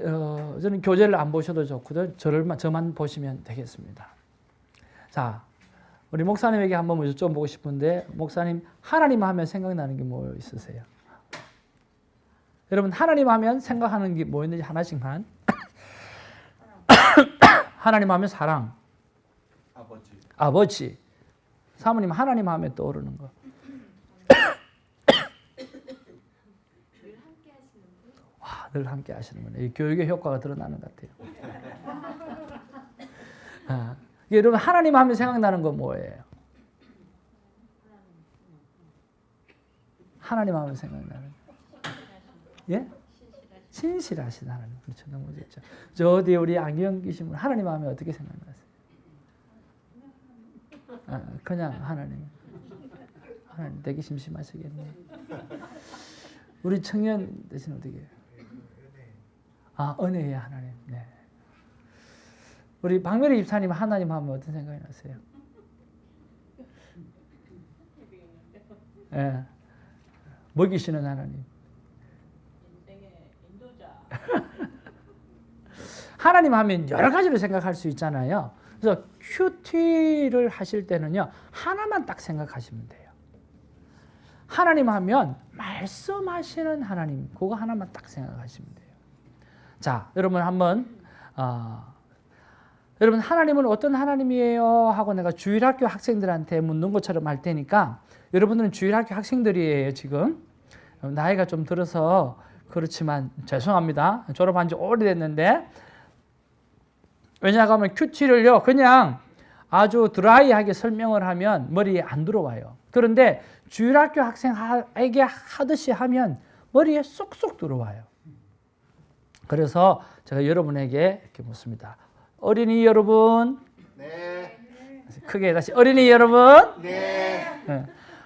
저는 교재를 안 보셔도 좋거든. 저만 보시면 되겠습니다. 자, 우리 목사님에게 한번 여쭤보고 싶은데, 목사님, 하나님 하면 생각나는 게 뭐 있으세요? 여러분, 하나님 하면 생각하는 게 뭐 있는지 하나씩만. 하나님 하면 사랑. 아버지. 사모님, 하나님 하면 떠오르는 거. 와, 늘 함께 하시는 분이에요. 이 교육의 효과가 드러나는 것 같아요. 여러분, 하나님 하면 생각나는 건 뭐예요? 하나님 하면 생각나는 거. 예? 신실하신 하나님. 그렇죠. 너무 좋죠. 저 어디 우리 안경 끼신 분 하나님 하면 어떻게 생각나세요? 그냥 하나님. 하나님 되게 심심하시겠네. 우리 청년 대신 어떻게 해요? 은혜의 하나님. 네. 우리 박명희 집사님 하나님 하면 어떤 생각이 나세요? 예. 먹이시는 하나님. 하나님 하면 여러 가지로 생각할 수 있잖아요. 그래서 큐티를 하실 때는요, 하나만 딱 생각하시면 돼요. 하나님 하면 말씀하시는 하나님, 그거 하나만 딱 생각하시면 돼요. 자, 여러분 한번 여러분 하나님은 어떤 하나님이에요? 하고 내가 주일학교 학생들한테 묻는 것처럼 할 테니까, 여러분들은 주일학교 학생들이에요. 지금 나이가 좀 들어서 그렇지만 죄송합니다. 졸업한 지 오래됐는데, 왜냐하면 큐티를요 그냥 아주 드라이하게 설명을 하면 머리에 안 들어와요. 그런데 주일학교 학생에게 하듯이 하면 머리에 쏙쏙 들어와요. 그래서 제가 여러분에게 이렇게 묻습니다. 어린이 여러분, 네. 크게 다시 어린이 여러분, 네.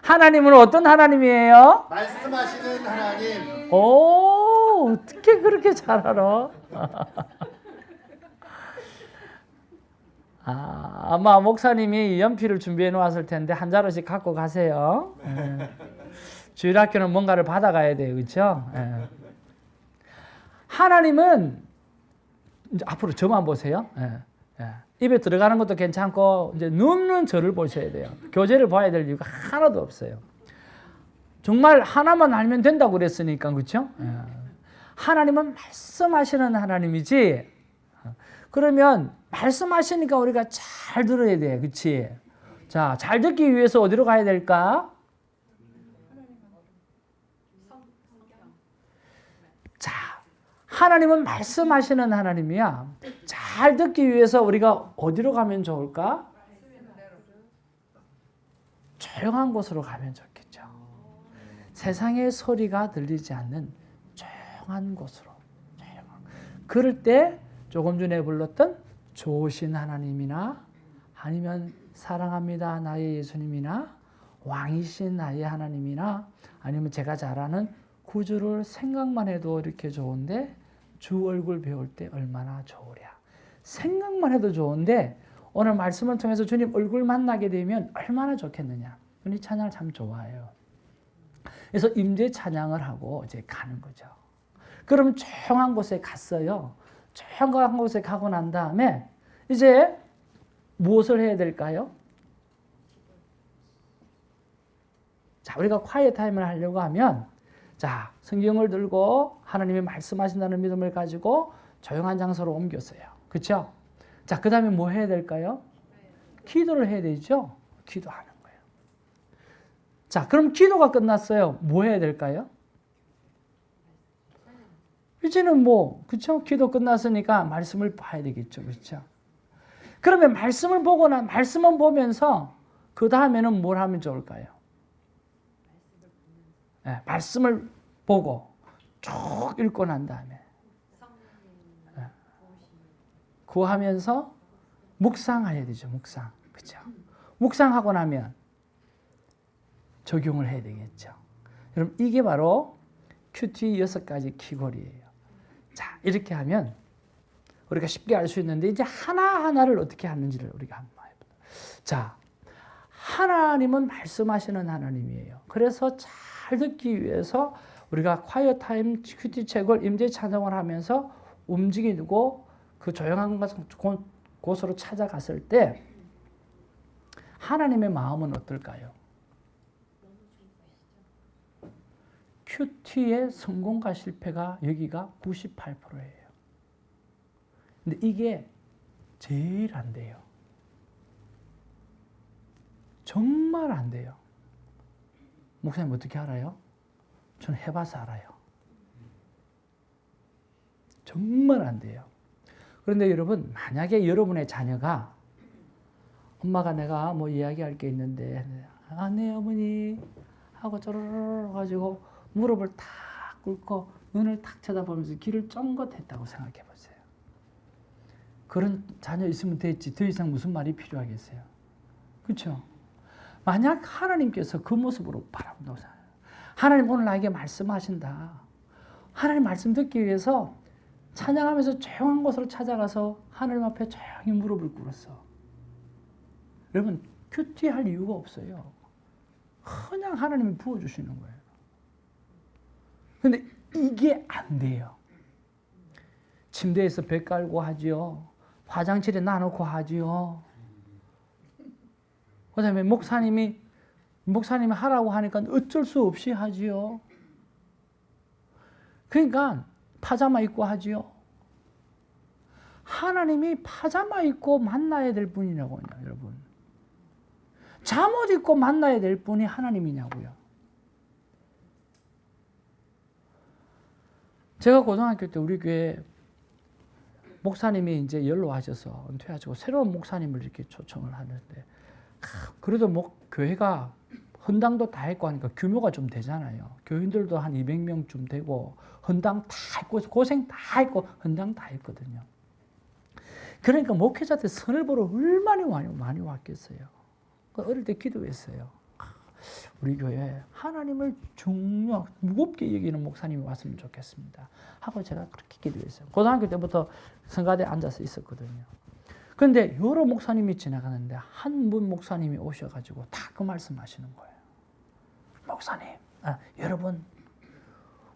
하나님은 어떤 하나님이에요? 말씀하시는 하나님. 오, 어떻게 그렇게 잘 알아? 아마 목사님이 연필을 준비해 놓았을 텐데 한 자루씩 갖고 가세요. 주일학교는 뭔가를 받아가야 돼요, 그렇죠? 하나님은 이제 앞으로 저만 보세요. 입에 들어가는 것도 괜찮고 이제 눕는 저를 보셔야 돼요. 교재를 봐야 될 이유가 하나도 없어요. 정말 하나만 알면 된다고 그랬으니까, 그렇죠? 하나님은 말씀하시는 하나님이지. 그러면 말씀하시니까 우리가 잘 들어야 돼, 그렇지? 자, 잘 듣기 위해서 어디로 가야 될까? 자, 하나님은 말씀하시는 하나님이야. 잘 듣기 위해서 우리가 어디로 가면 좋을까? 조용한 곳으로 가면 좋겠죠. 세상의 소리가 들리지 않는 조용한 곳으로. 그럴 때 조금 전에 불렀던 좋으신 하나님이나 아니면 사랑합니다 나의 예수님이나 왕이신 나의 하나님이나 아니면 제가 잘 아는 구주를 생각만 해도 이렇게 좋은데 주 얼굴 배울 때 얼마나 좋으랴. 생각만 해도 좋은데 오늘 말씀을 통해서 주님 얼굴 만나게 되면 얼마나 좋겠느냐. 이 찬양을 참 좋아해요. 그래서 임재 찬양을 하고 이제 가는 거죠. 그러면 조용한 곳에 갔어요. 조용한 곳에 가고 난 다음에 이제 무엇을 해야 될까요? 자, 우리가 콰이어 타임을 하려고 하면 자, 성경을 들고 하나님이 말씀하신다는 믿음을 가지고 조용한 장소로 옮겼어요. 그렇죠? 자, 그 다음에 뭐 해야 될까요? 기도를 해야 되죠? 기도하는 거예요. 자, 그럼 기도가 끝났어요. 뭐 해야 될까요? 이제는 뭐, 그렇죠? 기도 끝났으니까 말씀을 봐야 되겠죠. 그렇죠? 그러면 말씀을 보거나 말씀을 보면서 그 다음에는 뭘 하면 좋을까요? 네, 말씀을 보고 쭉 읽고 난 다음에 네, 구하면서 묵상해야 되죠. 묵상. 그렇죠? 묵상하고 나면 적용을 해야 되겠죠. 여러분, 이게 바로 큐티 6가지 키고리예요. 자, 이렇게 하면 우리가 쉽게 알 수 있는데 이제 하나하나를 어떻게 하는지를 우리가 한번 해보자. 자, 하나님은 말씀하시는 하나님이에요. 그래서 잘 듣기 위해서 우리가 콰이어 타임 큐티 책을 임재 찬송을 하면서 움직이고 그 조용한 곳으로 찾아갔을 때 하나님의 마음은 어떨까요? 큐티의 성공과 실패가 여기가 98%예요. 근데 이게 제일 안 돼요. 정말 안 돼요. 목사님 어떻게 알아요? 저는 해봐서 알아요. 정말 안 돼요. 그런데 여러분, 만약에 여러분의 자녀가 엄마가 내가 뭐 이야기할 게 있는데 네 어머니 하고 쪼르르 가지고 무릎을 탁 꿇고 눈을 탁 쳐다보면서 귀를 쫑긋 했다고 생각해 보세요. 그런 자녀 있으면 됐지. 더 이상 무슨 말이 필요하겠어요. 그렇죠? 만약 하나님께서 그 모습으로 바라본다고 생각해요. 하나님 오늘 나에게 말씀하신다. 하나님 말씀 듣기 위해서 찬양하면서 조용한 곳으로 찾아가서 하나님 앞에 조용히 무릎을 꿇었어. 여러분, 큐티할 이유가 없어요. 그냥 하나님이 부어주시는 거예요. 근데 이게 안 돼요. 침대에서 배 깔고 하지요. 화장실에 놔놓고 하지요. 그 다음에 목사님이 하라고 하니까 어쩔 수 없이 하지요. 그러니까 파자마 입고 하지요. 하나님이 파자마 입고 만나야 될 분이냐고요, 여러분. 잠옷 입고 만나야 될 분이 하나님이냐고요. 제가 고등학교 때 우리 교회 목사님이 이제 연로하셔서 은퇴하시고 새로운 목사님을 이렇게 초청을 하는데, 그래도 뭐 교회가 헌당도 다 했고 하니까 규모가 좀 되잖아요. 교인들도 한 200명쯤 되고 헌당 다 했고 고생 다 했고 헌당 다 했거든요. 그러니까 목회자들 선을 보러 얼마나 많이 왔겠어요. 어릴 때 기도했어요. 우리 교회에 하나님을 무겁게 여기는 목사님이 왔으면 좋겠습니다 하고 제가 그렇게 기도했어요. 고등학교 때부터 성가대에 앉아서 있었거든요. 그런데 여러 목사님이 지나가는데 한 분 목사님이 오셔가지고 다 그 말씀하시는 거예요. 목사님, 여러분,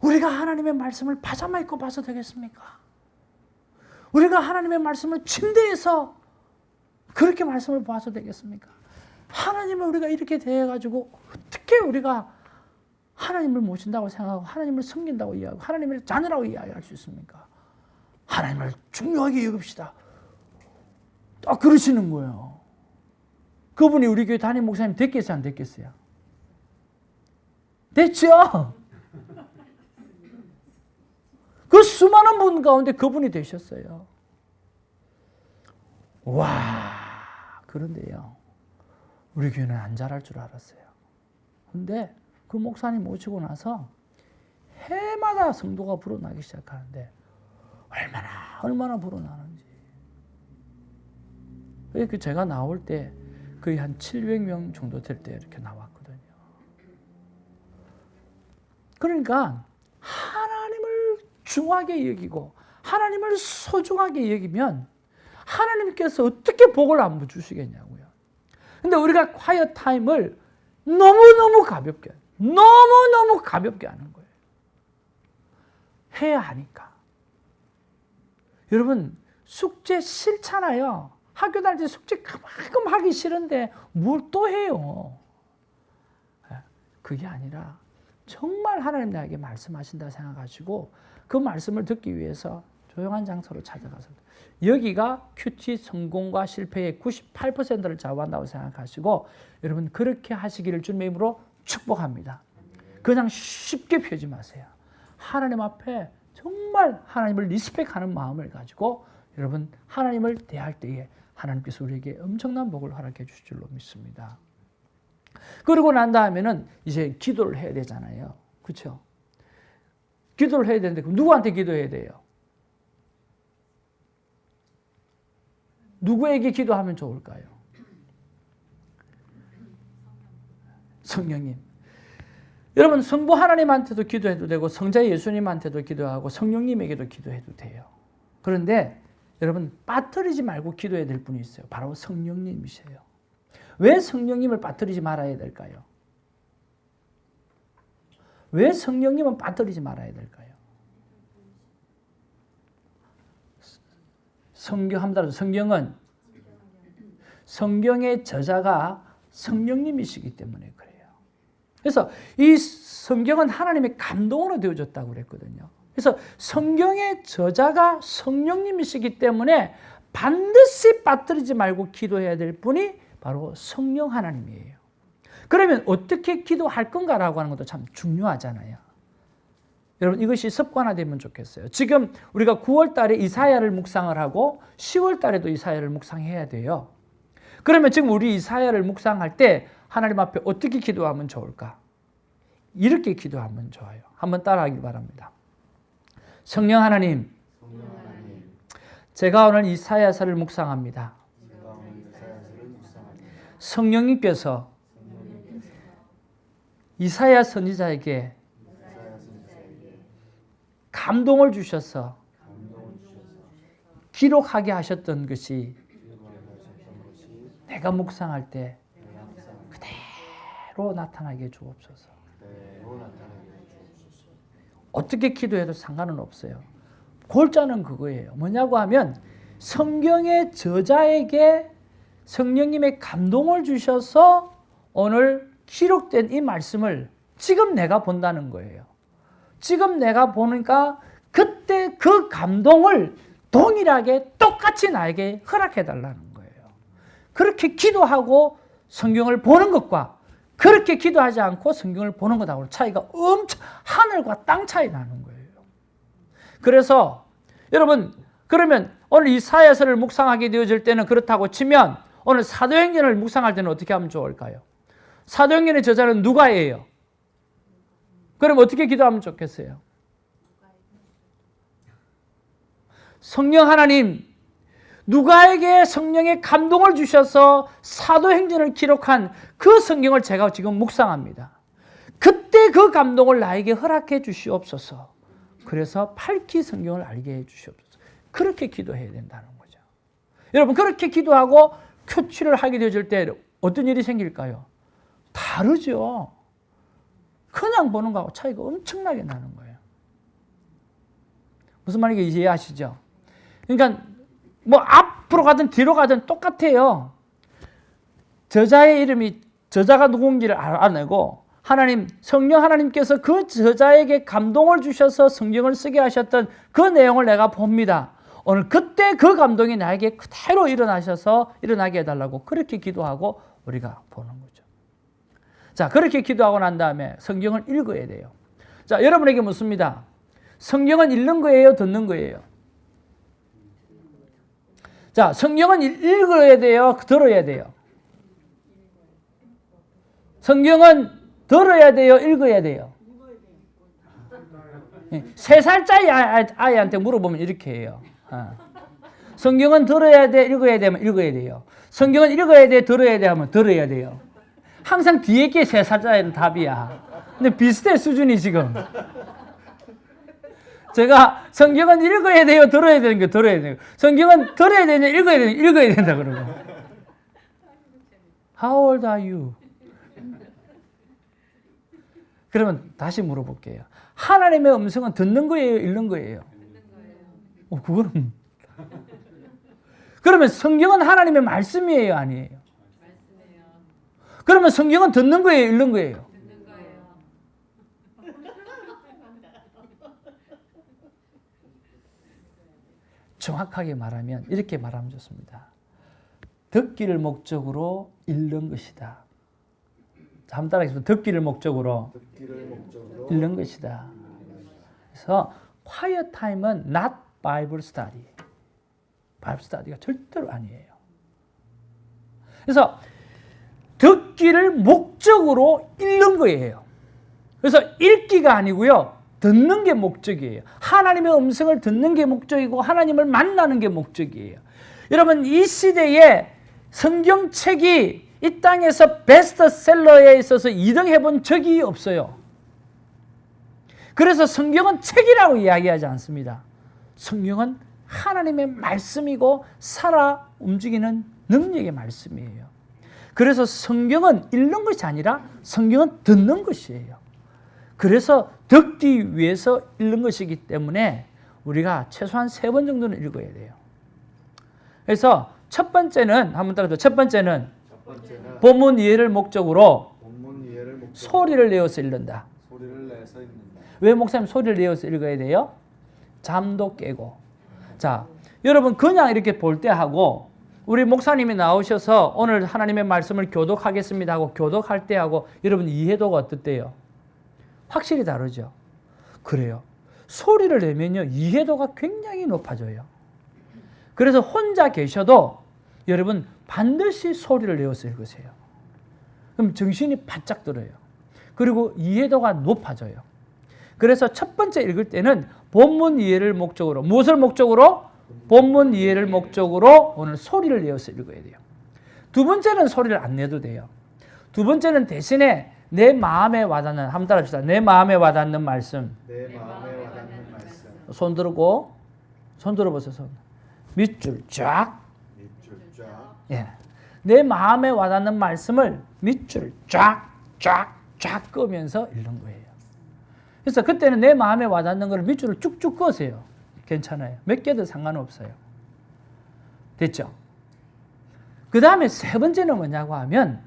우리가 하나님의 말씀을 파자마 입고 봐서 되겠습니까? 우리가 하나님의 말씀을 침대에서 그렇게 말씀을 봐서 되겠습니까? 하나님을 우리가 이렇게 대해가지고 어떻게 우리가 하나님을 모신다고 생각하고 하나님을 섬긴다고 이해하고 하나님을 자녀라고 이야기할 수 있습니까? 하나님을 중요하게 여깁시다. 딱 그러시는 거예요. 그분이 우리 교회 담임 목사님 됐겠어요, 안 됐겠어요? 됐죠? 그 수많은 분 가운데 그분이 되셨어요. 와, 그런데요, 우리 교회는 안 잘할 줄 알았어요. 근데 그 목사님 오시고 나서 해마다 성도가 불어나기 시작하는데 얼마나 불어나는지. 그 제가 나올 때 거의 한 700명 정도 될 때 이렇게 나왔거든요. 그러니까 하나님을 중하게 여기고 하나님을 소중하게 여기면 하나님께서 어떻게 복을 안 주시겠냐고요. 근데 우리가 콰이어 타임을 너무너무 가볍게 하는 거예요. 해야 하니까. 여러분, 숙제 싫잖아요. 학교 다닐 때 숙제 그만큼 하기 싫은데 뭘 또 해요. 그게 아니라 정말 하나님 나에게 말씀하신다 생각하시고 그 말씀을 듣기 위해서 조용한 장소로 찾아가서 여기가 큐티 성공과 실패의 98%를 좌우한다고 생각하시고 여러분 그렇게 하시기를 주님의 이름으로 축복합니다. 그냥 쉽게 펴지 마세요. 하나님 앞에 정말 하나님을 리스펙하는 마음을 가지고 여러분 하나님을 대할 때에 하나님께서 우리에게 엄청난 복을 허락해 주실 줄로 믿습니다. 그러고 난 다음에는 이제 기도를 해야 되잖아요. 그렇죠? 기도를 해야 되는데 그럼 누구한테 기도해야 돼요? 누구에게 기도하면 좋을까요? 성령님. 여러분 성부 하나님한테도 기도해도 되고 성자 예수님한테도 기도하고 성령님에게도 기도해도 돼요. 그런데 여러분 빠뜨리지 말고 기도해야 될 분이 있어요. 바로 성령님이세요. 왜 성령님을 빠뜨리지 말아야 될까요? 왜 성령님은 빠뜨리지 말아야 될까요? 성경 한번 성경은 성경의 저자가 성령님이시기 때문에 그래요. 그래서 이 성경은 하나님의 감동으로 되어졌다고 그랬거든요. 그래서 성경의 저자가 성령님이시기 때문에 반드시 빠뜨리지 말고 기도해야 될 분이 바로 성령 하나님이에요. 그러면 어떻게 기도할 건가라고 하는 것도 참 중요하잖아요. 여러분 이것이 습관화되면 좋겠어요. 지금 우리가 9월 달에 이사야를 묵상을 하고 10월 달에도 이사야를 묵상해야 돼요. 그러면 지금 우리 이사야를 묵상할 때 하나님 앞에 어떻게 기도하면 좋을까? 이렇게 기도하면 좋아요. 한번 따라하길 바랍니다. 성령 하나님, 제가 오늘 이사야서를 묵상합니다. 성령님께서 이사야 선지자에게 감동을 주셔서 기록하게 하셨던 것이 내가 묵상할 때 그대로 나타나게 주옵소서. 어떻게 기도해도 상관은 없어요. 골자는 그거예요. 뭐냐고 하면 성경의 저자에게 성령님의 감동을 주셔서 오늘 기록된 이 말씀을 지금 내가 본다는 거예요. 지금 내가 보니까 그때 그 감동을 동일하게 똑같이 나에게 허락해 달라는 거예요. 그렇게 기도하고 성경을 보는 것과 그렇게 기도하지 않고 성경을 보는 것하고 차이가 엄청 하늘과 땅 차이 나는 거예요. 그래서 여러분 그러면 오늘 이사야서를 묵상하게 되어질 때는 그렇다고 치면 오늘 사도행전을 묵상할 때는 어떻게 하면 좋을까요? 사도행전의 저자는 누가예요? 그럼 어떻게 기도하면 좋겠어요? 성령 하나님, 누가에게 성령의 감동을 주셔서 사도행전을 기록한 그 성경을 제가 지금 묵상합니다. 그때 그 감동을 나에게 허락해 주시옵소서. 그래서 밝히 성경을 알게 해 주시옵소서. 그렇게 기도해야 된다는 거죠. 여러분 그렇게 기도하고 표출을 하게 되어질 때 어떤 일이 생길까요? 다르죠. 그냥 보는 거하고 차이가 엄청나게 나는 거예요. 무슨 말인지 이해하시죠? 그러니까 뭐 앞으로 가든 뒤로 가든 똑같아요. 저자의 이름이 저자가 누군지를 알아내고 하나님 성령 하나님께서 그 저자에게 감동을 주셔서 성경을 쓰게 하셨던 그 내용을 내가 봅니다. 오늘 그때 그 감동이 나에게 그대로 일어나게 해달라고 그렇게 기도하고 우리가 보는 거죠. 자, 그렇게 기도하고 난 다음에 성경을 읽어야 돼요. 자, 여러분에게 묻습니다. 성경은 읽는 거예요? 듣는 거예요? 자, 성경은 읽어야 돼요? 들어야 돼요? 성경은 들어야 돼요? 읽어야 돼요? 3살짜리 아이한테 물어보면 이렇게 해요. 성경은 들어야 돼? 읽어야 되면 읽어야 돼요. 성경은 읽어야 돼? 들어야 돼? 하면 들어야 돼요. 항상 뒤에 게 3살짜리는 답이야. 근데 비슷해 수준이 지금. 제가 성경은 읽어야 돼요? 들어야 되는 거 들어야 돼요. 성경은 들어야 되냐? 읽어야 되냐? 읽어야 된다 그러고. How old are you? 그러면 다시 물어볼게요. 하나님의 음성은 듣는 거예요? 읽는 거예요? 그거는. 그러면 성경은 하나님의 말씀이에요? 아니에요? 그러면 성경은 듣는 거예요? 읽는 거예요? 정확하게 말하면 이렇게 말하면 좋습니다. 듣기를 목적으로 읽는 것이다. 한번 따라하겠습니다. 듣기를 목적으로 읽는 것이다. 그래서 quiet time은 not Bible study. 바이블 스터디가 절대로 아니에요. 그래서 듣기를 목적으로 읽는 거예요. 그래서 읽기가 아니고요. 듣는 게 목적이에요. 하나님의 음성을 듣는 게 목적이고 하나님을 만나는 게 목적이에요. 여러분 이 시대에 성경책이 이 땅에서 베스트셀러에 있어서 2등 해본 적이 없어요. 그래서 성경은 책이라고 이야기하지 않습니다. 성경은 하나님의 말씀이고 살아 움직이는 능력의 말씀이에요. 그래서 성경은 읽는 것이 아니라 성경은 듣는 것이에요. 그래서 듣기 위해서 읽는 것이기 때문에 우리가 최소한 3번 정도는 읽어야 돼요. 그래서 첫 번째는 한번 따라서 첫 번째는 첫 번째는 본문 이해를 목적으로 본문 이해를 목적으로 소리를 내어서 읽는다. 소리를 내서 읽는다. 왜 목사님 소리를 내어서 읽어야 돼요? 잠도 깨고. 자, 여러분 그냥 이렇게 볼 때 하고 우리 목사님이 나오셔서 오늘 하나님의 말씀을 교독하겠습니다 하고 교독할 때 하고 여러분 이해도가 어떻대요? 확실히 다르죠. 그래요. 소리를 내면요 이해도가 굉장히 높아져요. 그래서 혼자 계셔도 여러분 반드시 소리를 내어서 읽으세요. 그럼 정신이 바짝 들어요. 그리고 이해도가 높아져요. 그래서 첫 번째 읽을 때는 본문 이해를 목적으로 무엇을 목적으로? 본문 이해를 목적으로 오늘 소리를 내어서 읽어야 돼요. 두 번째는 소리를 안 내도 돼요. 두 번째는 대신에 내 마음에 와닿는 한번 따라합시다. 내 마음에 와닿는 말씀. 내 마음에 와닿는 말씀. 손 들고 손 들어보세요. 손. 밑줄 쫙. 밑줄 쫙. 예. 내 마음에 와닿는 말씀을 밑줄 쫙 끄면서 읽는 거예요. 그래서 그때는 내 마음에 와닿는 걸 밑줄을 쭉쭉 그으세요. 괜찮아요. 몇 개도 상관없어요. 됐죠? 그 다음에 세 번째는 뭐냐고 하면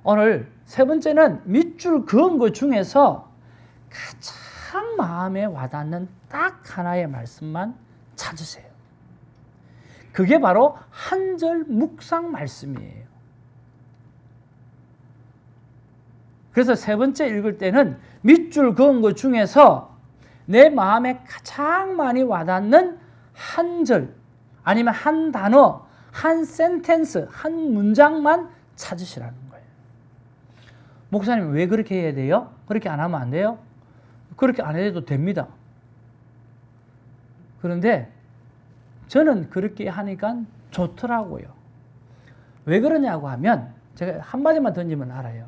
오늘 세 번째는 밑줄 그은 것 중에서 가장 마음에 와닿는 딱 하나의 말씀만 찾으세요. 그게 바로 한 절 묵상 말씀이에요. 그래서 세 번째 읽을 때는 밑줄 그은 것 중에서 내 마음에 가장 많이 와닿는 한 절 아니면 한 단어, 한 센텐스, 한 문장만 찾으시라는 거예요. 목사님 왜 그렇게 해야 돼요? 그렇게 안 하면 안 돼요? 그렇게 안 해도 됩니다. 그런데 저는 그렇게 하니까 좋더라고요. 왜 그러냐고 하면 제가 한마디만 던지면 알아요.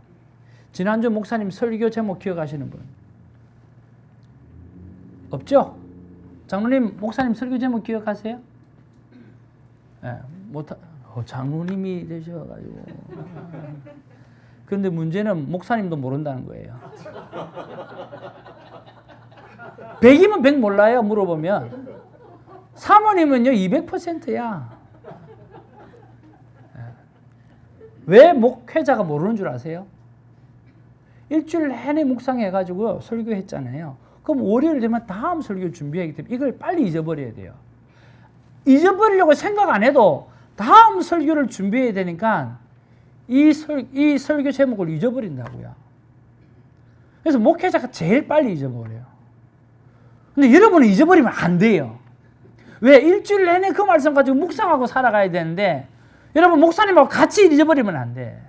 지난주 목사님 설교 제목 기억하시는 분? 없죠? 장로님 목사님 설교 제목 기억하세요? 네, 장로님이 되셔가지고. 그런데 문제는 목사님도 모른다는 거예요. 100이면 100 몰라요 물어보면. 사모님은요 200%야. 왜 목회자가 모르는 줄 아세요? 일주일 내내 묵상해가지고 설교했잖아요. 그럼 월요일 되면 다음 설교 준비하기 때문에 이걸 빨리 잊어버려야 돼요. 잊어버리려고 생각 안 해도 다음 설교를 준비해야 되니까 이 설교 제목을 잊어버린다고요. 그래서 목회자가 제일 빨리 잊어버려요. 근데 여러분은 잊어버리면 안 돼요. 왜? 일주일 내내 그 말씀 가지고 묵상하고 살아가야 되는데 여러분 목사님하고 같이 잊어버리면 안 돼.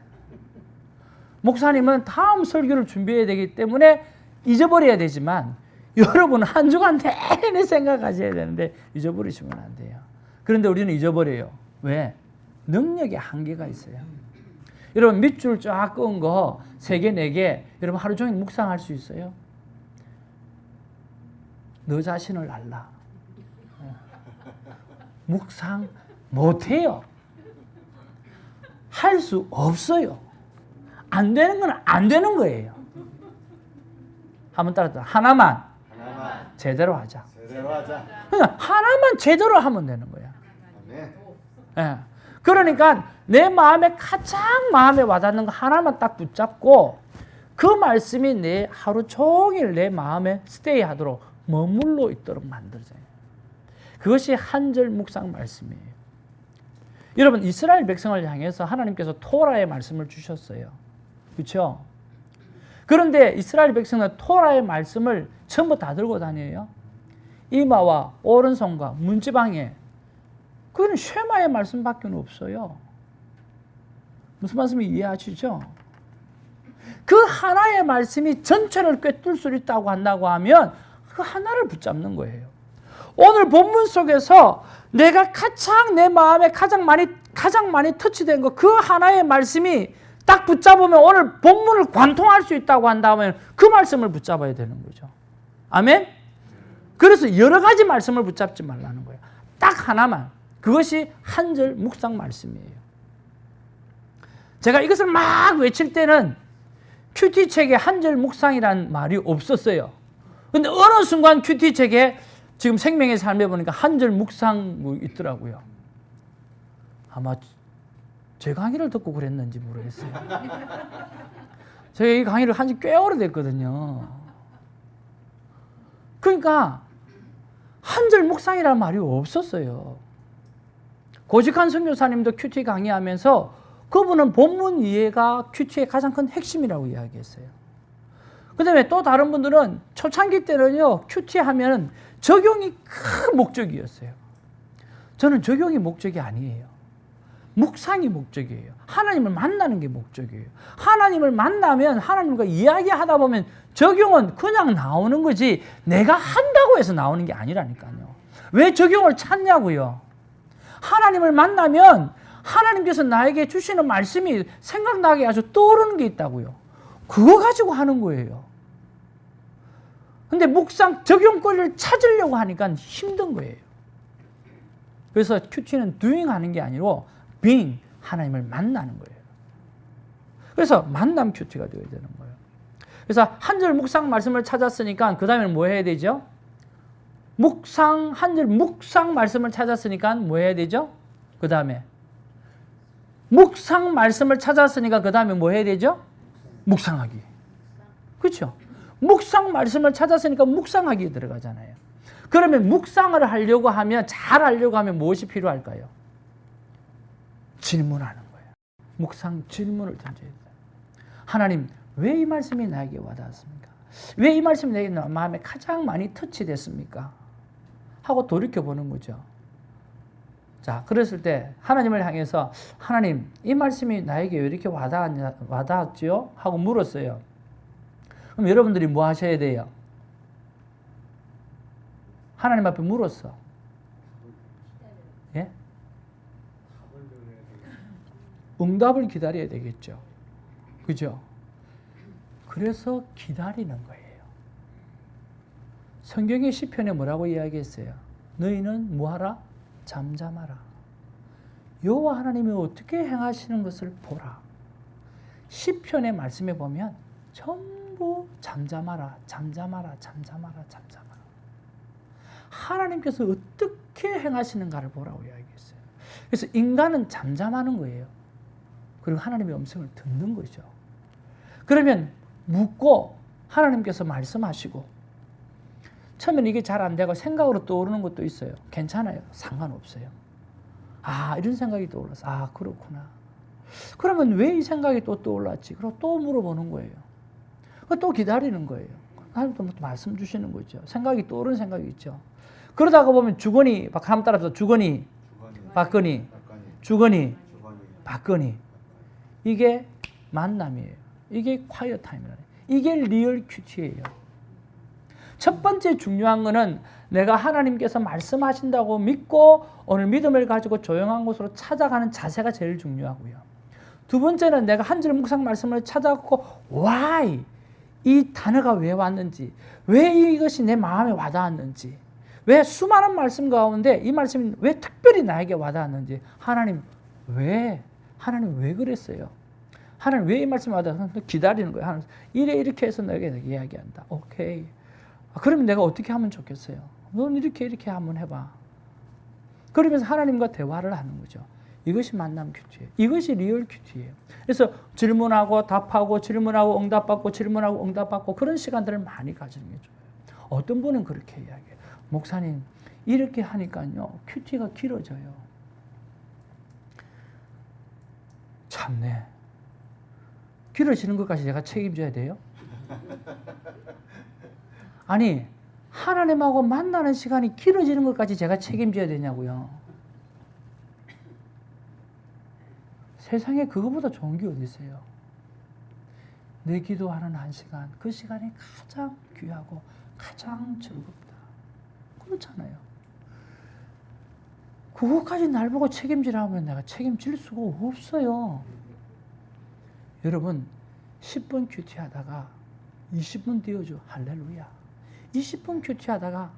목사님은 다음 설교를 준비해야 되기 때문에 잊어버려야 되지만 여러분은 한 주간 내내 생각하셔야 되는데 잊어버리시면 안 돼요. 그런데 우리는 잊어버려요. 왜? 능력의 한계가 있어요. 여러분 밑줄 쫙 그은 거 3개, 4개 여러분 하루 종일 묵상할 수 있어요? 너 자신을 알라. 묵상 못해요. 할 수 없어요. 안 되는 건 안 되는 거예요. 한번 따라서 하나만 제대로 하자. 제대로 하자. 그러니까 하나만 제대로 하면 되는 거야. 아멘. 예. 그러니까 내 마음에 가장 마음에 와닿는 거 하나만 딱 붙잡고 그 말씀이 내 하루 종일 내 마음에 스테이하도록 머물러 있도록 만들어져요. 그것이 한 절 묵상 말씀이에요. 여러분 이스라엘 백성을 향해서 하나님께서 토라의 말씀을 주셨어요. 그렇죠? 그런데 이스라엘 백성은 토라의 말씀을 전부 다 들고 다녀요. 이마와 오른손과 문지방에 그거는 쉐마의 말씀밖에 없어요. 무슨 말씀인지 이해하시죠? 그 하나의 말씀이 전체를 꿰뚫을 수 있다고 한다고 하면 그 하나를 붙잡는 거예요. 오늘 본문 속에서 내가 가장 내 마음에 가장 많이 터치된 거 그 하나의 말씀이 딱 붙잡으면 오늘 본문을 관통할 수 있다고 한다면 그 말씀을 붙잡아야 되는 거죠. 아멘? 그래서 여러 가지 말씀을 붙잡지 말라는 거예요. 딱 하나만. 그것이 한 절 묵상 말씀이에요. 제가 이것을 막 외칠 때는 큐티 책에 한 절 묵상이라는 말이 없었어요. 근데 어느 순간 큐티 책에 지금 생명의 삶에 보니까 한 절 묵상 있더라고요. 아마 제 강의를 듣고 그랬는지 모르겠어요. 제가 이 강의를 한 지 꽤 오래됐거든요. 그러니까 한 절 묵상이라는 말이 없었어요. 고직한 선교사님도 큐티 강의하면서 그분은 본문 이해가 큐티의 가장 큰 핵심이라고 이야기했어요. 그 다음에 또 다른 분들은 초창기 때는요, 큐티 하면 적용이 큰 목적이었어요. 저는 적용이 목적이 아니에요. 묵상이 목적이에요. 하나님을 만나는 게 목적이에요. 하나님을 만나면 하나님과 이야기하다 보면 적용은 그냥 나오는 거지 내가 한다고 해서 나오는 게 아니라니까요. 왜 적용을 찾냐고요. 하나님을 만나면 하나님께서 나에게 주시는 말씀이 생각나게 아주 떠오르는 게 있다고요. 그거 가지고 하는 거예요. 근데 묵상 적용거리를 찾으려고 하니까 힘든 거예요. 그래서 큐티는 doing 하는 게 아니고 being, 하나님을 만나는 거예요. 그래서 만남 큐티가 되어야 되는 거예요. 그래서 한 절 묵상 말씀을 찾았으니까 그 다음에는 뭐 해야 되죠? 한 절 묵상 말씀을 찾았으니까 뭐 해야 되죠? 그 다음에 묵상 말씀을 찾았으니까 그 다음에 뭐 해야 되죠? 묵상하기. 그렇죠? 묵상 말씀을 찾았으니까 묵상하기에 들어가잖아요. 그러면 묵상을 하려고 하면, 잘 하려고 하면 무엇이 필요할까요? 질문하는 거예요. 묵상 질문을 던져야 돼요. 하나님, 왜 이 말씀이 나에게 와닿았습니까? 왜 이 말씀이 내 마음에 가장 많이 터치됐습니까? 하고 돌이켜보는 거죠. 자, 그랬을 때 하나님을 향해서 하나님, 이 말씀이 나에게 왜 이렇게 와닿았죠? 하고 물었어요. 그럼 여러분들이 뭐 하셔야 돼요? 하나님 앞에 물었어. 예? 응답을 기다려야 되겠죠. 그죠? 그래서 기다리는 거예요. 성경의 시편에 뭐라고 이야기했어요? 너희는 뭐하라? 잠잠하라. 여호와 하나님이 어떻게 행하시는 것을 보라. 시편의 말씀에 보면 전부 잠잠하라, 잠잠하라, 잠잠하라, 잠잠하라. 하나님께서 어떻게 행하시는가를 보라고 이야기했어요. 그래서 인간은 잠잠하는 거예요. 그리고 하나님의 음성을 듣는 거죠. 그러면 묻고 하나님께서 말씀하시고, 처음에는 이게 잘 안 되고 생각으로 떠오르는 것도 있어요. 괜찮아요. 상관없어요. 아, 이런 생각이 떠올랐어. 아, 그렇구나. 그러면 왜 이 생각이 또 떠올랐지? 그리고 또 물어보는 거예요. 또 기다리는 거예요. 하나님도 말씀 주시는 거죠. 생각이 떠오르는 생각이 있죠. 그러다가 보면 주거니, 한번 따라서 주거니, 박거니, 주거니, 박거니. 이게 만남이에요. 이게 콰이어 타임이에요. 이게 리얼 큐티예요. 첫 번째 중요한 거는 내가 하나님께서 말씀하신다고 믿고 오늘 믿음을 가지고 조용한 곳으로 찾아가는 자세가 제일 중요하고요. 두 번째는 내가 한 절 묵상 말씀을 찾아갖고 why, 이 단어가 왜 왔는지, 왜 이것이 내 마음에 와닿았는지, 왜 수많은 말씀 가운데 이 말씀이 왜 특별히 나에게 와닿았는지, 하나님 왜 그랬어요? 하나님 왜 이 말씀이 와닿았는지 기다리는 거예요. 하나님 이렇게 해서 너에게 이야기한다. 오케이. 그러면 내가 어떻게 하면 좋겠어요? 넌 이렇게 한번 해봐. 그러면서 하나님과 대화를 하는 거죠. 이것이 만남 큐티예요. 이것이 리얼 큐티예요. 그래서 질문하고 답하고 질문하고 응답받고 질문하고 응답받고 그런 시간들을 많이 가지는 게 좋아요. 어떤 분은 그렇게 이야기해요. 목사님, 이렇게 하니까요 큐티가 길어져요. 참네. 길어지는 것까지 제가 책임져야 돼요? 아니, 하나님하고 만나는 시간이 길어지는 것까지 제가 책임져야 되냐고요. 세상에 그거보다 좋은 게 어디 있어요? 내 기도하는 한 시간, 그 시간이 가장 귀하고 가장 즐겁다. 그렇잖아요. 그거까지 날 보고 책임지라면 내가 책임질 수가 없어요. 여러분, 10분 큐티 하다가 20분 뛰어줘. 할렐루야. 20분 큐티 하다가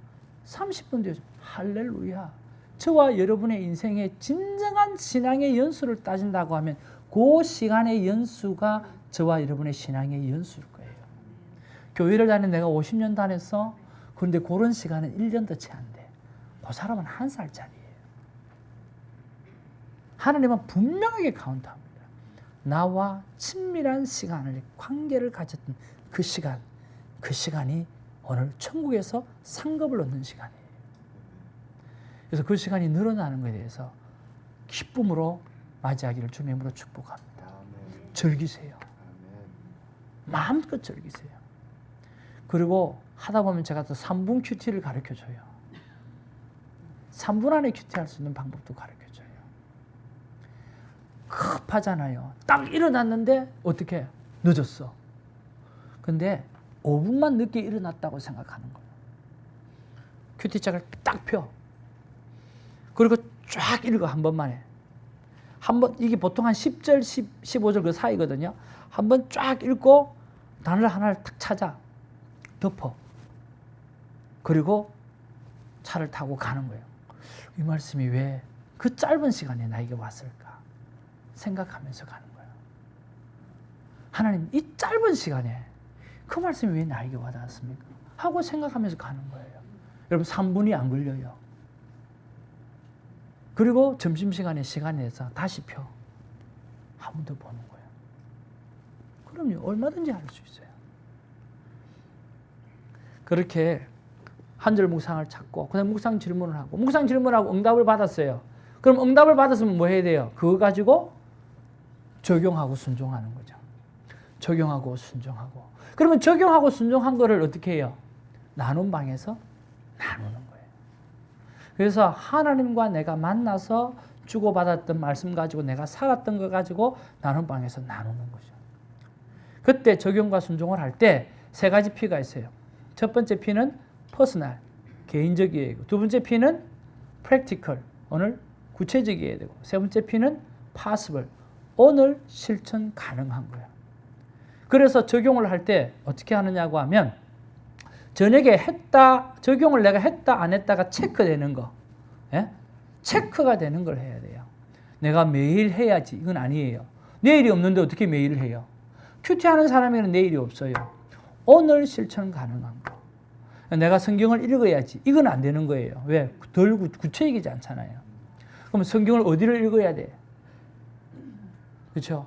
30분 뛰어줘. 할렐루야. 저와 여러분의 인생의 진정한 신앙의 연수를 따진다고 하면 그 시간의 연수가 저와 여러분의 신앙의 연수일 거예요. 교회를 다닌 내가 50년 다녔어. 그런데 그런 시간은 1년도 채 안 돼. 그 사람은 1살짜리예요. 하나님은 분명하게 카운트합니다. 나와 친밀한 시간을, 관계를 가졌던 그 시간이 오늘 천국에서 상급을 얻는 시간이에요. 그래서 그 시간이 늘어나는 것에 대해서 기쁨으로 맞이하기를 주님의 이름으로 축복합니다. 아멘. 즐기세요. 아멘. 마음껏 즐기세요. 그리고 하다 보면 제가 또 3분 큐티를 가르쳐줘요. 3분 안에 큐티할 수 있는 방법도 가르쳐줘요. 급하잖아요. 딱 일어났는데 어떻게 늦었어. 근데 5분만 늦게 일어났다고 생각하는 거예요. 큐티책을 딱 펴. 그리고 쫙 읽어 한 번만에. 이게 보통 한 10절, 15절 그 사이거든요. 한 번 쫙 읽고 단어를 하나를 딱 찾아. 덮어. 그리고 차를 타고 가는 거예요. 이 말씀이 왜 그 짧은 시간에 나에게 왔을까 생각하면서 가는 거예요. 하나님, 이 짧은 시간에 그 말씀이 왜 나에게 와닿았습니까? 하고 생각하면서 가는 거예요. 여러분 3분이 안 걸려요. 그리고 점심시간에 시간 내서 다시 펴. 한 번 더 보는 거예요. 그럼요. 얼마든지 할 수 있어요. 그렇게 한 절 묵상을 찾고 그다음 묵상 질문을 하고 묵상 질문하고 응답을 받았어요. 그럼 응답을 받았으면 뭐 해야 돼요? 그거 가지고 적용하고 순종하는 거죠. 적용하고 순종하고. 그러면 적용하고 순종한 거를 어떻게 해요? 나눈 방에서 나누는 거예요. 그래서 하나님과 내가 만나서 주고받았던 말씀 가지고 내가 살았던 거 가지고 나눈 방에서 나누는 거죠. 그때 적용과 순종을 할 때 세 가지 P가 있어요. 첫 번째 P는 퍼스널, 개인적이어야 되고, 두 번째 P는 프랙티컬, 오늘 구체적이어야 되고, 세 번째 P는 possible, 오늘 실천 가능한 거예요. 그래서 적용을 할 때 어떻게 하느냐고 하면 저녁에 적용을 내가 했다 안 했다가 체크되는 거, 예? 체크가 되는 걸 해야 돼요. 내가 매일 해야지 이건 아니에요. 내일이 없는데 어떻게 매일 해요? 큐티하는 사람에는 내일이 없어요. 오늘 실천 가능한 거. 내가 성경을 읽어야지 이건 안 되는 거예요. 왜? 덜 구체적이지 않잖아요. 그럼 성경을 어디를 읽어야 돼? 그렇죠?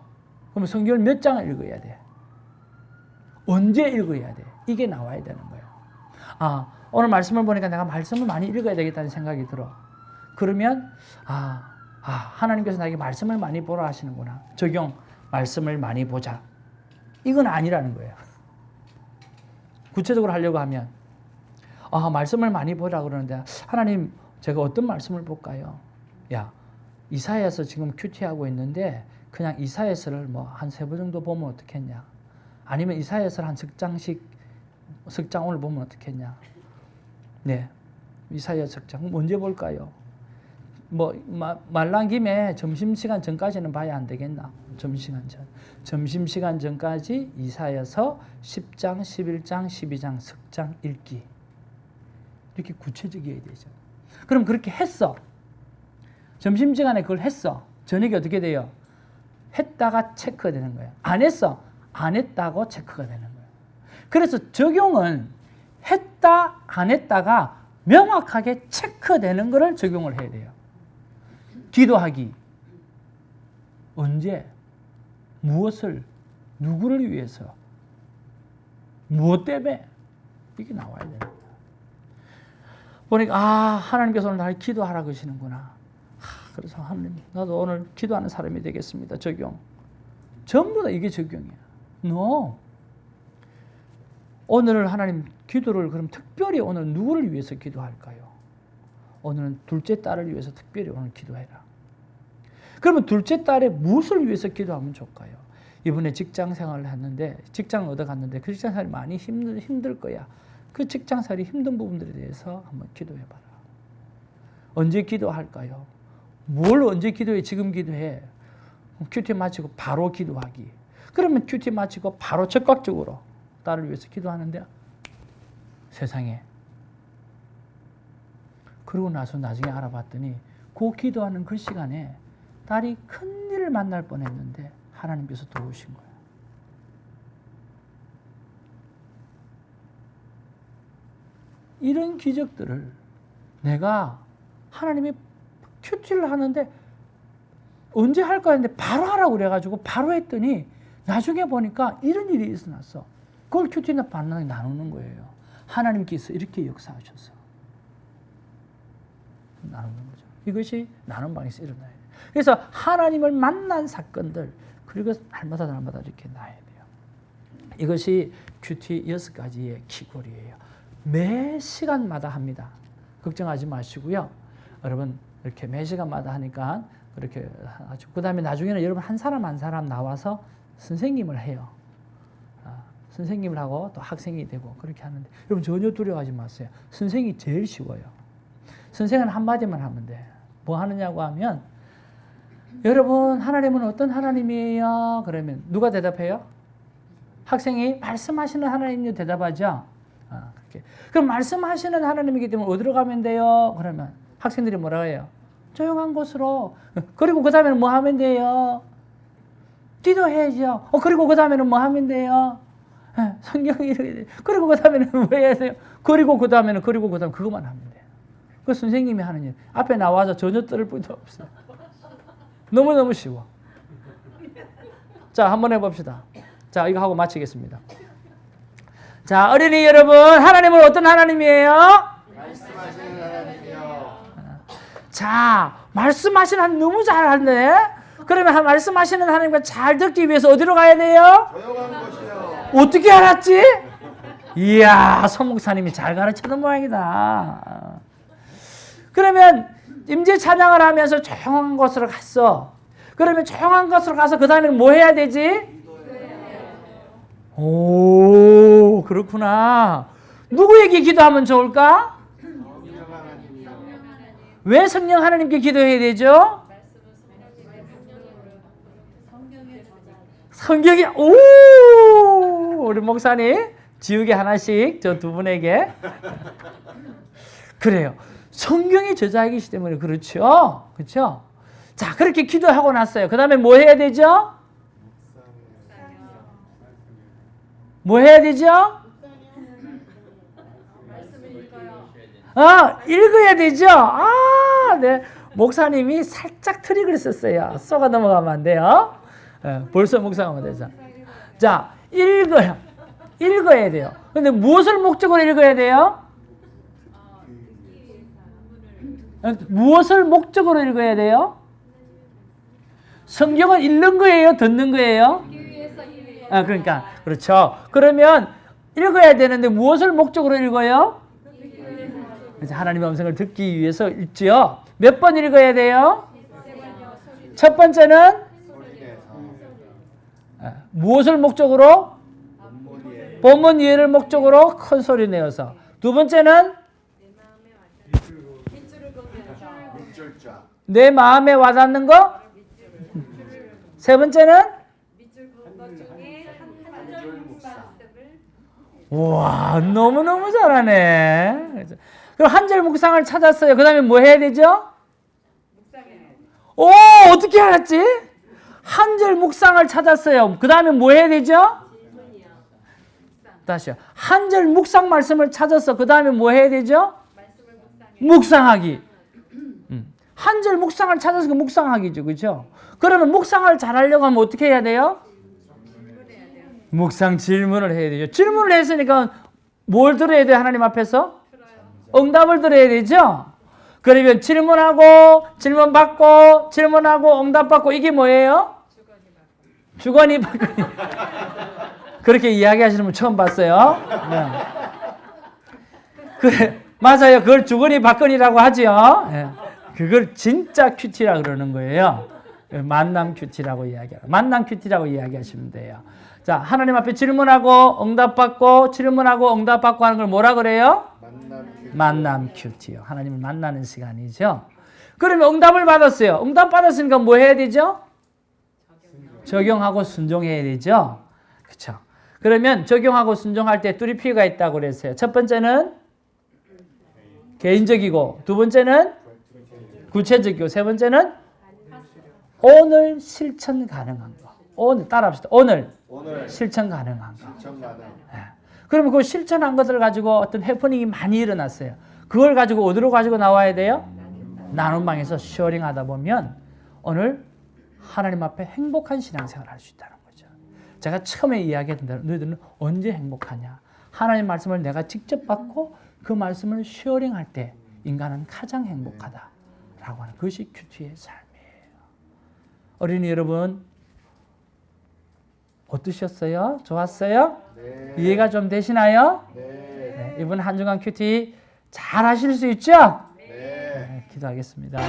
그럼 성경을 몇 장을 읽어야 돼? 언제 읽어야 돼? 이게 나와야 되는 거예요. 아, 오늘 말씀을 보니까 내가 말씀을 많이 읽어야 되겠다는 생각이 들어. 그러면 하나님께서 나에게 말씀을 많이 보라 하시는구나. 적용, 말씀을 많이 보자. 이건 아니라는 거예요. 구체적으로 하려고 하면 말씀을 많이 보라 그러는데 하나님 제가 어떤 말씀을 볼까요? 야, 이사야서 지금 큐티하고 있는데 그냥 이사야서를 뭐 한 3번 정도 보면 어떻겠냐? 아니면 이사야서를 한 석장 오늘 보면 어떻겠냐? 네, 이사야 석장 언제 볼까요? 뭐 말란 김에 점심시간 전까지는 봐야 안 되겠나? 점심시간 전까지 이사야서 10장, 11장, 12장 석장 읽기. 이렇게 구체적이어야 되죠. 그럼 그렇게 했어. 점심시간에 그걸 했어. 저녁에 어떻게 돼요? 했다가 체크가 되는 거예요. 안 했어. 안 했다고 체크가 되는 거예요. 그래서 적용은 했다, 안 했다가 명확하게 체크되는 것을 적용을 해야 돼요. 기도하기. 언제? 무엇을? 누구를 위해서? 무엇 때문에? 이게 나와야 되는 거예요. 보니까 하나님께서 오늘 나를 기도하라 그러시는구나. 그래서 하나님 나도 오늘 기도하는 사람이 되겠습니다. 적용. 전부 다 이게 적용이야. No. 오늘 하나님 기도를 그럼 특별히 오늘 누구를 위해서 기도할까요? 오늘은 둘째 딸을 위해서 특별히 오늘 기도해라. 그러면 둘째 딸의 무엇을 위해서 기도하면 좋을까요? 이번에 직장 생활을 했는데 직장을 얻어갔는데 그 직장 생활이 많이 힘들 거야. 그 직장 생활이 힘든 부분들에 대해서 한번 기도해봐라. 언제 기도할까요? 뭘 언제 기도해? 지금 기도해. 큐티 마치고 바로 기도하기. 그러면 큐티 마치고 바로 적극적으로 딸을 위해서 기도하는데 세상에. 그러고 나서 나중에 알아봤더니 그 기도하는 그 시간에 딸이 큰일을 만날 뻔했는데 하나님께서 도우신 거예요. 이런 기적들을 내가 하나님이 큐티를 하는데 언제 할까 했는데 바로 하라고 그래가지고 바로 했더니 나중에 보니까 이런 일이 있어놨어. 그걸 큐티나 반응이 나누는 거예요. 하나님께서 이렇게 역사하셔서 나누는 거죠. 이것이 나눔 방에서 일어나야 돼요. 그래서 하나님을 만난 사건들 그리고 날마다 이렇게 나야 돼요. 이것이 큐티 6가지의 키골이에요. 매 시간마다 합니다. 걱정하지 마시고요. 여러분 이렇게 매 시간마다 하니까 그렇게 하죠. 그 다음에 나중에는 여러분 한 사람 나와서 선생님을 해요. 선생님을 하고 또 학생이 되고 그렇게 하는데 여러분 전혀 두려워하지 마세요. 선생이 제일 쉬워요. 선생은 한마디만 하면 돼. 뭐 하느냐고 하면 여러분 하나님은 어떤 하나님이에요? 그러면 누가 대답해요? 학생이 말씀하시는 하나님이 대답하죠. 그렇게. 그럼 말씀하시는 하나님이기 때문에 어디로 가면 돼요? 그러면 학생들이 뭐라고 해요? 조용한 곳으로. 그리고 그 다음에는 뭐 하면 돼요? 기도해야죠. 그리고 그 다음에는 뭐 하면 돼요? 성경이 이렇게 돼요. 그리고 그 다음에는 뭐 해야 돼요? 그리고 그 다음에는 그것만 하면 돼요. 그 선생님이 하는 일. 앞에 나와서 전혀 떨을 뿐도 없어요. 너무너무 쉬워. 자, 한번 해봅시다. 자, 이거 하고 마치겠습니다. 자, 어린이 여러분, 하나님은 어떤 하나님이에요? 말씀하시는 하나님이요. 자, 말씀하시는 하나님 너무 잘하네. 그러면 말씀하시는 하나님과 잘 듣기 위해서 어디로 가야 돼요? 조용한 곳이요. 어떻게 알았지? 이야, 서 목사님이 잘 가르치는 모양이다. 그러면 임재 찬양을 하면서 조용한 곳으로 갔어. 그러면 조용한 곳으로 가서 그 다음에는 뭐 해야 되지? 오, 그렇구나. 누구에게 기도하면 좋을까? 왜 성령 하나님께 기도해야 되죠? 성경이 우리 목사님 지우개 하나씩 저 두 분에게. 그래요. 성경이 저자이기 때문에 그렇죠. 그렇죠? 자, 그렇게 기도하고 났어요. 그 다음에 뭐 해야 되죠? 뭐 해야 되죠? 읽어야 되죠? 네. 목사님이 살짝 트릭을 썼어요. 쏘가 넘어가면 안 돼요. 벌써 묵상하면 되죠. 자, 읽어야 돼요. 근데 무엇을 목적으로 읽어야 돼요? 무엇을 목적으로 읽어야 돼요? 성경은 읽는 거예요? 듣는 거예요? 그러니까 그렇죠. 그러면 읽어야 되는데 무엇을 목적으로 읽어요? 하나님의 음성을 듣기 위해서 읽지요. 몇 번 읽어야 돼요? 첫 번째는 무엇을 목적으로? 본문 이해를 목적으로 큰 소리 내어서. 두 번째는 내 마음에 와닿는 거. 세 번째는 와, 너무너무 잘하네. 그럼 한 절 묵상을 찾았어요. 그 다음에 뭐 해야 되죠? 오, 어떻게 알았지? 한 절 묵상을 찾았어요. 그 다음에 뭐 해야 되죠? 다시요. 한 절 묵상 말씀을 찾았어. 그 다음에 뭐 해야 되죠? 묵상하기. 한 절 묵상을 찾아서 그 묵상하기죠. 그렇죠? 그러면 묵상을 잘하려고 하면 어떻게 해야 돼요? 묵상 질문을 해야 되죠. 질문을 했으니까 뭘 들어야 돼요? 하나님 앞에서? 응답을 들어야 되죠. 그러면 질문하고 질문받고 질문하고 응답받고 이게 뭐예요? 주거니 받거니. 그렇게 이야기하시는 분 처음 봤어요. 네. 그래, 맞아요. 그걸 주거니 받거니라고 하죠. 네. 그걸 진짜 큐티라 그러는 거예요. 만남 큐티라고 이야기해요. 만남 큐티라고 이야기하시면 돼요. 자, 하나님 앞에 질문하고 응답받고 질문하고 응답받고 하는 걸 뭐라 그래요? 만남 큐티요. 하나님을 만나는 시간이죠. 그러면 응답을 받았어요. 응답 받았으니까 뭐 해야 되죠? 적용하고 순종해야 되죠. 그렇죠. 그러면 적용하고 순종할 때 뚜리 피가 있다고 그랬어요. 첫 번째는 개인적이고, 두 번째는 구체적이고, 세 번째는 오늘 실천 가능한 거. 오늘 따라합시다. 오늘 실천 가능한 거. 그러면 그 실천한 것들을 가지고 어떤 해프닝이 많이 일어났어요. 그걸 가지고 어디로 가지고 나와야 돼요? 나눔방에서 쉐어링 하다 보면 오늘 하나님 앞에 행복한 신앙생활을 할 수 있다는 거죠. 제가 처음에 이야기했던 대로 너희들은 언제 행복하냐? 하나님 말씀을 내가 직접 받고 그 말씀을 쉐어링할 때 인간은 가장 행복하다라고 하는 그것이 큐티의 삶이에요. 어린이 여러분 어떠셨어요? 좋았어요? 네. 이해가 좀 되시나요? 네. 네, 이번 한 주간 큐티 잘 하실 수 있죠? 네. 네, 기도하겠습니다.